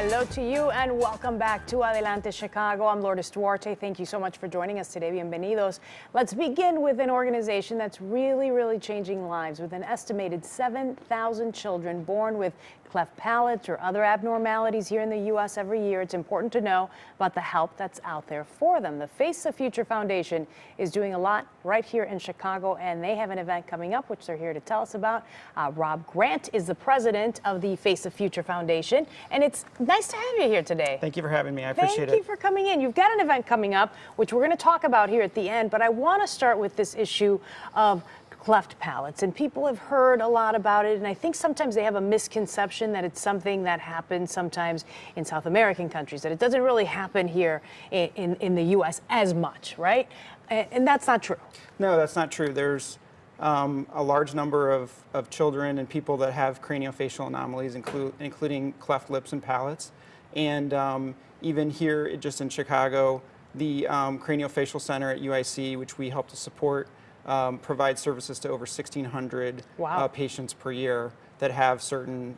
Hello to you and welcome back to Adelante Chicago. I'm Lourdes Duarte. Thank you so much for joining us today. Bienvenidos. Let's begin with an organization that's really changing lives, with an estimated 7,000 children born with cleft palates or other abnormalities here in the U.S. every year. It's important to know about the help that's out there for them. The Face the Future Foundation is doing a lot right here in Chicago, and they have an event coming up, which they're here to tell us about. Rob Grant is the president of the Face the Future Foundation, and it's nice to have you here today. Thank you for having me. I appreciate it. Thank you for coming in. You've got an event coming up, which we're going to talk about here at the end, but I want to start with this issue of cleft palates, and people have heard a lot about it, and I think sometimes they have a misconception that it's something that happens sometimes in South American countries, that it doesn't really happen here in the U.S. as much, right? And that's not true. No, that's not true. There's a large number of children and people that have craniofacial anomalies, including cleft lips and palates. And even here, just in Chicago, the Craniofacial Center at UIC, which we help to support, provides services to over 1,600 patients per year that have certain,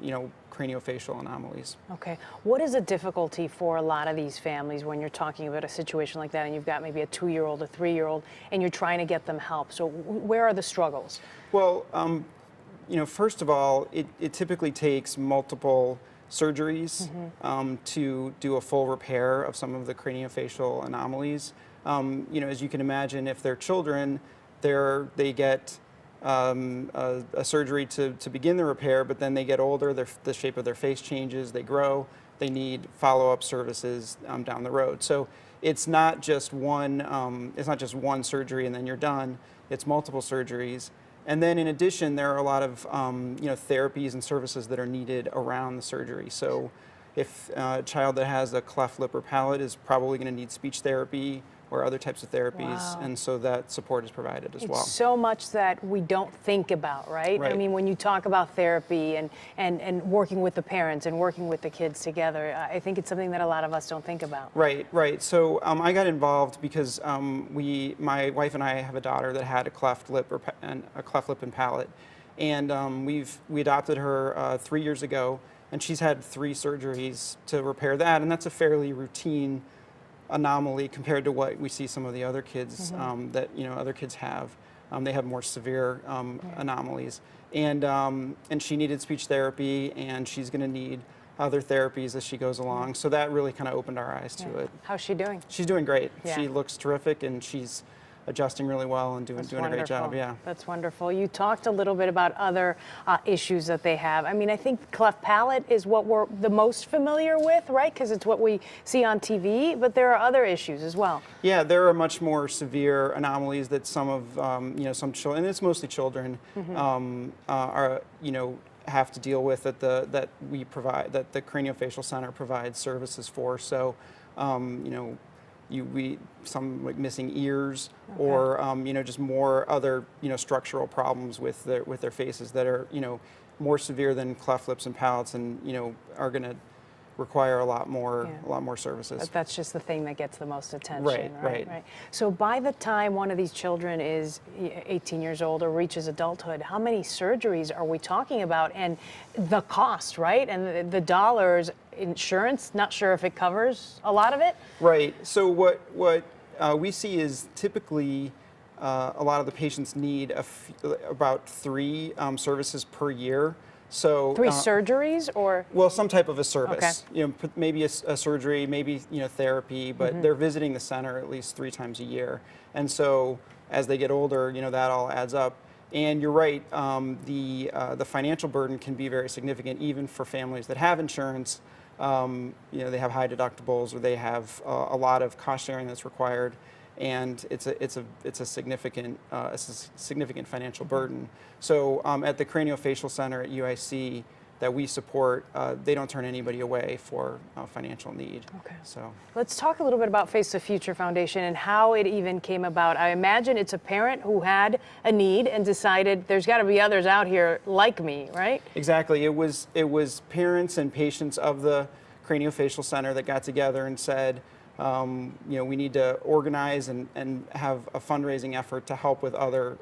craniofacial anomalies. Okay. What is a difficulty for a lot of these families when you're talking about a situation like that and you've got maybe a 2-year-old, a 3-year-old, and you're trying to get them help? So where are the struggles? Well, first of all, it typically takes multiple surgeries to do a full repair of some of the craniofacial anomalies. As you can imagine, if they're children, they get a surgery to begin the repair, but then they get older, the shape of their face changes, they grow, they need follow-up services down the road. So it's not just one surgery and then you're done. It's multiple surgeries. And then in addition, there are a lot of therapies and services that are needed around the surgery. So if a child that has a cleft lip or palate is probably going to need speech therapy or other types of therapies, and so that support is provided as well. It's so much that we don't think about, right? I mean, when you talk about therapy and working with the parents and working with the kids together, I think it's something that a lot of us don't think about. Right. So I got involved because my wife and I have a daughter that had a cleft lip and palate, and we adopted her 3 years ago, and she's had 3 surgeries to repair that, and that's a fairly routine anomaly compared to what we see some of the other kids that other kids have. They have more severe anomalies, and she needed speech therapy, and she's going to need other therapies as she goes along. So that really kind of opened our eyes to it. How's she doing? She's doing great. She looks terrific, and she's adjusting really well and doing a great job. Yeah, that's wonderful. You talked a little bit about other issues that they have. I mean, I think cleft palate is what we're the most familiar with, right? Because it's what we see on TV. But there are other issues as well. Yeah, there are much more severe anomalies that some of some children, and it's mostly children, are have to deal with that the Craniofacial Center provides services for. So, some like missing ears, or just more other structural problems with their faces that are more severe than cleft lips and palates, and are going to require a lot more services. But that's just the thing that gets the most attention. Right. So by the time one of these children is 18 years old or reaches adulthood, how many surgeries are we talking about, and the cost, right? And the dollars, insurance, not sure if it covers a lot of it? Right. So what we see is typically a lot of the patients need about 3 services per year. So 3 surgeries, or? Well, some type of a service. Okay. Maybe a surgery, maybe therapy, but they're visiting the center at least 3 times a year. And so as they get older, that all adds up. And you're right, the financial burden can be very significant, even for families that have insurance. They have high deductibles, or they have a lot of cost sharing that's required, and it's a significant financial burden. So at the Craniofacial Center at UIC that we support, they don't turn anybody away for financial need. Okay. So let's talk a little bit about Face the Future Foundation and how it even came about. I imagine it's a parent who had a need and decided there's got to be others out here like me, right? Exactly. It was parents and patients of the Craniofacial Center that got together and said, we need to organize and have a fundraising effort to help with other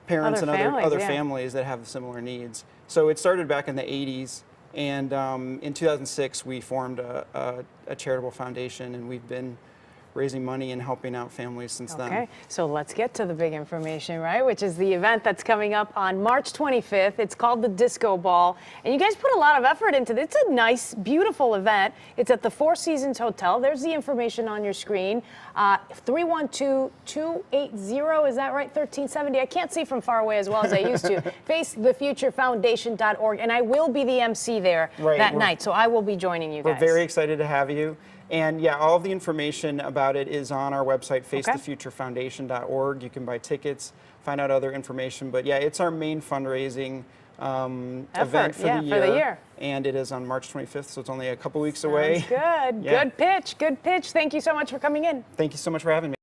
parents and other families that have similar needs. So it started back in the 80s, And in 2006, we formed a charitable foundation, and we've been raising money and helping out families since then. Okay, so let's get to the big information, right? Which is the event that's coming up on March 25th. It's called the Disco Ball. And you guys put a lot of effort into this. It's a nice, beautiful event. It's at the Four Seasons Hotel. There's the information on your screen. 312-280, is that right? 1370. I can't see from far away as well as I used to. FaceTheFutureFoundation.org. And I will be the MC there that night, so I will be joining you guys. We're very excited to have you. And yeah, all of the information about it is on our website, FaceTheFutureFoundation.org. You can buy tickets, find out other information. But yeah, it's our main fundraising event for the year. And it is on March 25th, so it's only a couple weeks away. Good. Yeah. Good pitch. Good pitch. Thank you so much for coming in. Thank you so much for having me.